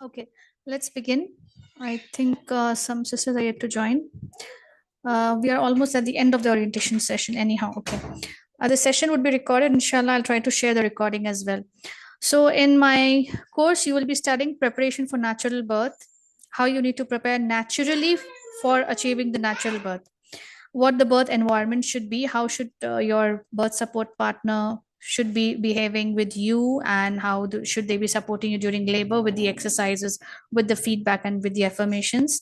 Okay, let's begin. I think some sisters are yet to join. We are almost at the end of the orientation session, anyhow. Okay. The session would be recorded. Inshallah, I'll try to share the recording as well. So, in my course, you will be studying preparation for natural birth, how you need to prepare naturally for achieving the natural birth, what the birth environment should be, how should your birth support partner should be behaving with you, and should they be supporting you during labor with the exercises, with the feedback, and with the affirmations.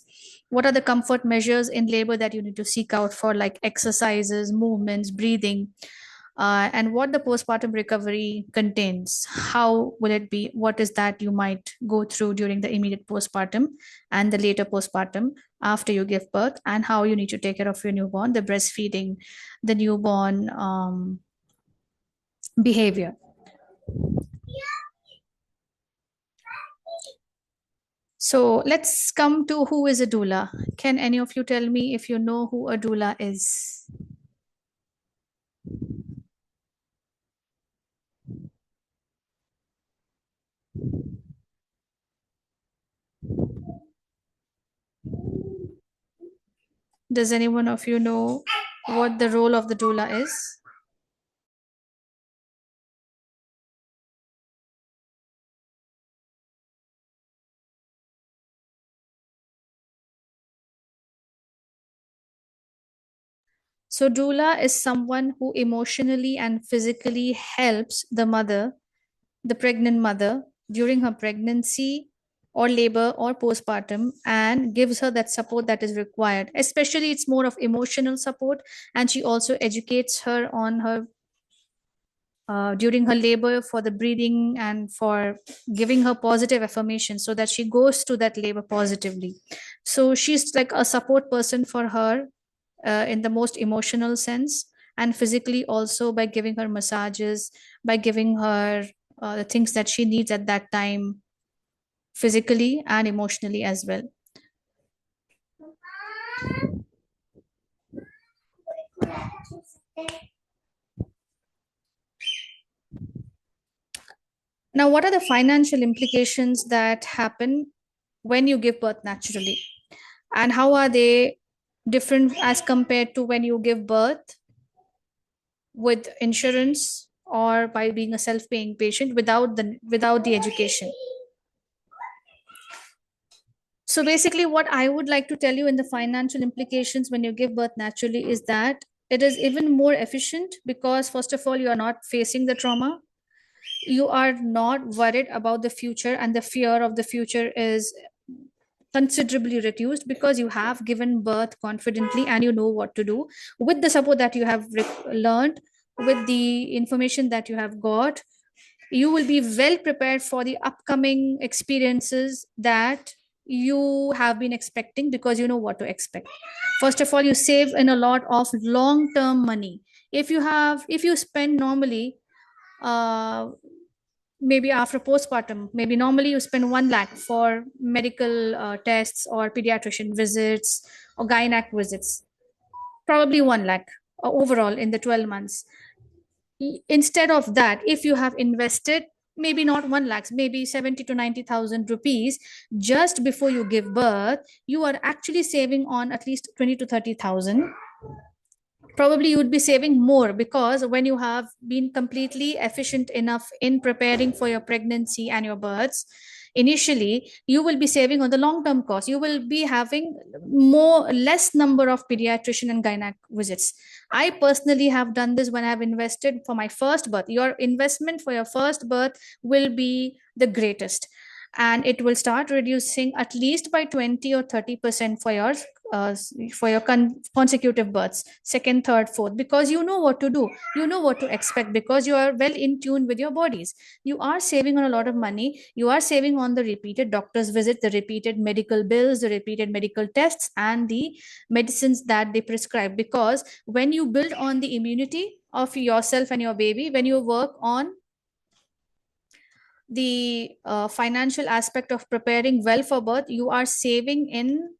What are the comfort measures in labor that you need to seek out for, like exercises, movements, breathing, and what the postpartum recovery contains. How will it be? What is that you might go through during the immediate postpartum and the later postpartum after you give birth, and how you need to take care of your newborn, the breastfeeding, the newborn behavior. So let's come to who is a doula. Can any of you tell me if you know who a doula is? Does anyone of you know what the role of the doula is? So, doula is someone who emotionally and physically helps the mother, the pregnant mother, during her pregnancy or labor or postpartum, and gives her that support that is required. Especially, it's more of emotional support, and she also educates her on her during her labor for the breathing and for giving her positive affirmation so that she goes to that labor positively. So she's like a support person for her in the most emotional sense, and physically also by giving her massages, by giving her the things that she needs at that time, physically and emotionally as well. Now, what are the financial implications that happen when you give birth naturally? And how are they different as compared to when you give birth with insurance or by being a self-paying patient without the education? So basically, what I would like to tell you in the financial implications when you give birth naturally is that it is even more efficient because, first of all, you are not facing the trauma. You are not worried about the future, and the fear of the future is considerably reduced because you have given birth confidently and you know what to do with the support that you have learned, with the information that you have got. You will be well prepared for the upcoming experiences that you have been expecting because you know what to expect. First of all, you save in a lot of long term money. If you spend normally, uh, maybe after postpartum, maybe normally you spend 1 lakh for medical tests or pediatrician visits or gynac visits, probably 1 lakh overall in the 12 months. Instead of that, if you have invested maybe not 1 lakhs, maybe 70 to 90,000 rupees just before you give birth, you are actually saving on at least 20 to 30,000. Probably you would be saving more because when you have been completely efficient enough in preparing for your pregnancy and your births initially, you will be saving on the long term cost. You will be having less number of pediatrician and gynec visits. I personally have done this when I have invested for my first birth. Your investment for your first birth will be the greatest, and it will start reducing at least by 20 or 30% for your consecutive births, second, third, fourth, because you know what to do, you know what to expect, because you are well in tune with your bodies. You are saving on a lot of money. You are saving on the repeated doctor's visit, the repeated medical bills, the repeated medical tests, and the medicines that they prescribe. Because when you build on the immunity of yourself and your baby, when you work on the financial aspect of preparing well for birth, you are saving in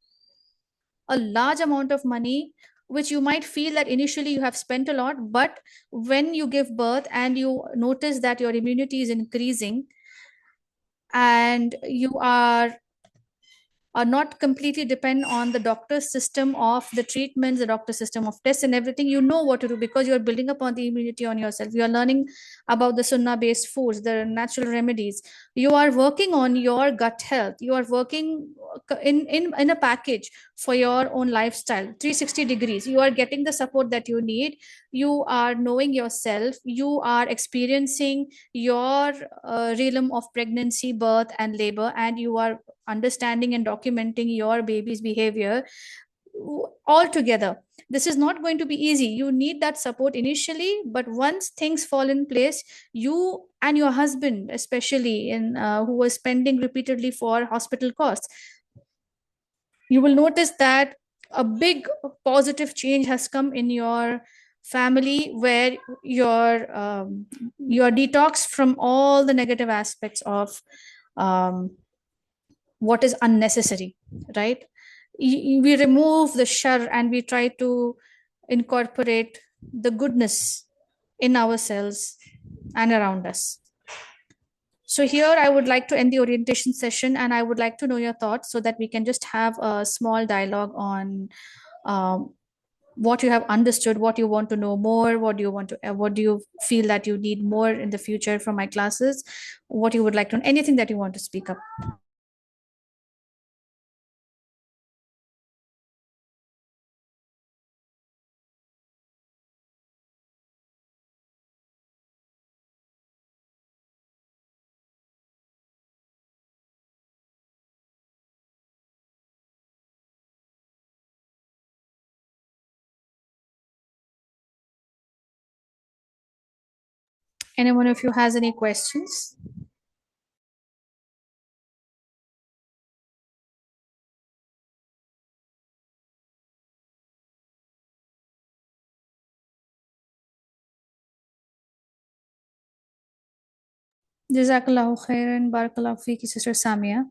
a large amount of money, which you might feel that initially you have spent a lot. But when you give birth and you notice that your immunity is increasing and you are not completely depend on the doctor's system of the treatments, the doctor system of tests and everything. You know what to do because you're building up on the immunity on yourself. You are learning about the sunnah based foods, the natural remedies. You are working on your gut health. You are working in a package for your own lifestyle 360 degrees. You are getting the support that you need. You are knowing yourself. You are experiencing your realm of pregnancy, birth and labor, and you are understanding and documenting your baby's behavior all together. This is not going to be easy. You need that support initially, but once things fall in place, you and your husband, especially in who was spending repeatedly for hospital costs, you will notice that a big positive change has come in your family, where your detox from all the negative aspects of um, what is unnecessary, right? We remove the shar and we try to incorporate the goodness in ourselves and around us. So here I would like to end the orientation session, and I would like to know your thoughts so that we can just have a small dialogue on um, what you have understood, what you want to know more, what do you feel that you need more in the future from my classes, what you would like to, anything that you want to speak up. Anyone of you has any questions? Jazakallahu khairan, barakallahu fiki, Sister Samia.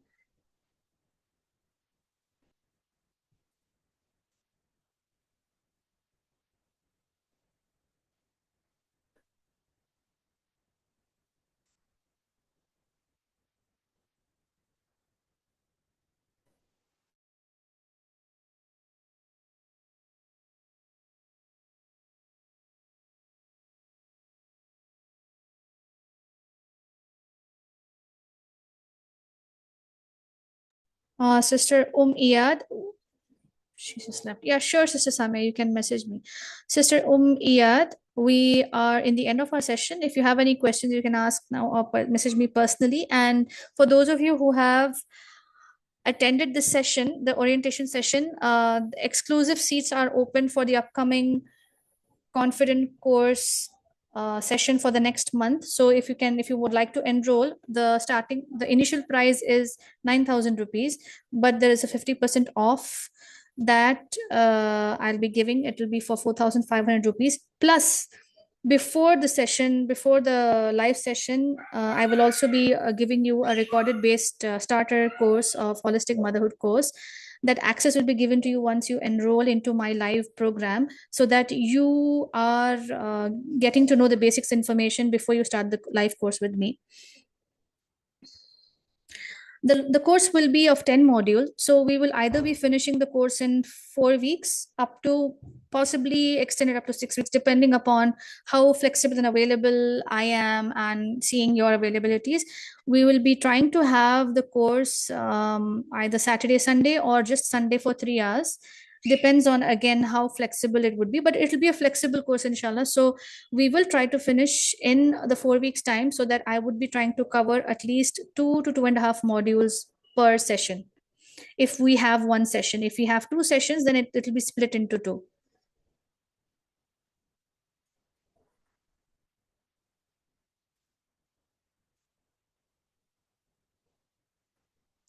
Sister Iyad, she just left. Yeah, sure, Sister Samia, you can message me. Sister Iyad, we are in the end of our session. If you have any questions, you can ask now or message me personally. And for those of you who have attended this session, the orientation session, the exclusive seats are open for the upcoming confident course session for the next month. So if you would like to enroll, the initial price is 9,000 rupees, but there is a 50% off that I'll be giving. It will be for 4,500 rupees. Plus, before the live session, I will also be giving you a recorded based starter course of holistic motherhood course. That access will be given to you once you enroll into my live program, so that you are getting to know the basics information before you start the live course with me. The course will be of 10 modules. So we will either be finishing the course in 4 weeks, up to possibly extended up to 6 weeks, depending upon how flexible and available I am and seeing your availabilities. We will be trying to have the course either Saturday, Sunday, or just Sunday for 3 hours. Depends on again how flexible it would be, but it will be a flexible course, inshallah. So we will try to finish in the 4 weeks time, so that I would be trying to cover at least 2 to 2.5 modules per session. If we have one session, if we have two sessions, then it'll be split into two.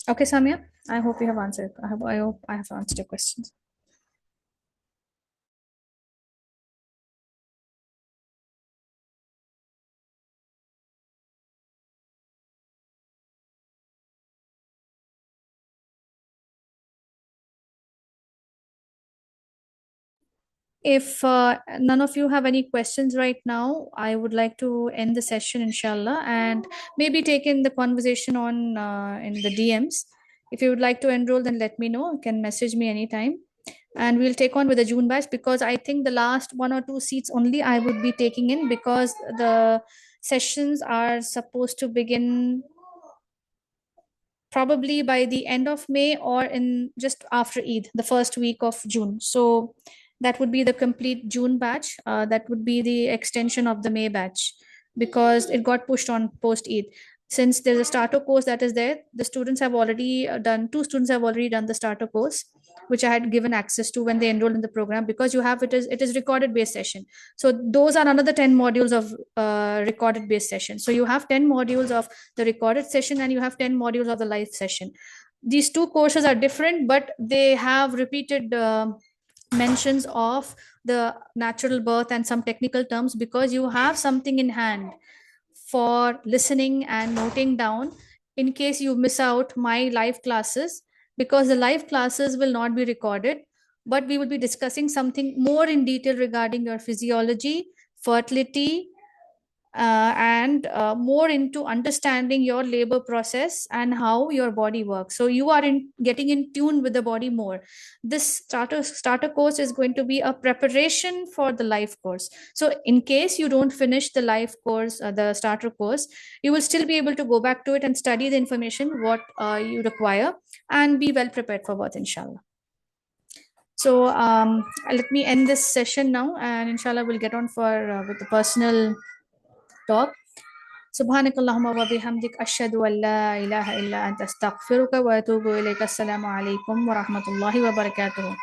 Okay, Samia, I hope you have answered. I hope I have answered your questions. If none of you have any questions right now, I would like to end the session, inshallah, and maybe take in the conversation on in the DMs. If you would like to enroll, then let me know. You can message me anytime. And we'll take on with the June batch, because I think the last 1 or 2 seats only I would be taking in, because the sessions are supposed to begin probably by the end of May or in just after Eid, the first week of June. So that would be the complete June batch. That would be the extension of the May batch, because it got pushed on post Eid. Since there's a starter course that is there, the students have already done, two students have already done the starter course, which I had given access to when they enrolled in the program, because you have it is recorded based session. So those are another 10 modules of recorded based session. So you have 10 modules of the recorded session and you have 10 modules of the live session. These two courses are different, but they have repeated mentions of the natural birth and some technical terms, because you have something in hand for listening and noting down in case you miss out my live classes, because the live classes will not be recorded, but we will be discussing something more in detail regarding your physiology, fertility, and more into understanding your labor process and how your body works. So you are in getting in tune with the body more. This starter course is going to be a preparation for the life course. So in case you don't finish the life course, the starter course, you will still be able to go back to it and study the information what you require, and be well prepared for birth, inshallah. So let me end this session now, and inshallah we'll get on for with the personal talk. سبحانك اللهم وبحمدك أشهد أن لا إله إلا أنت أستغفرك وأتوب إليك. السلام عليكم ورحمة الله وبركاته.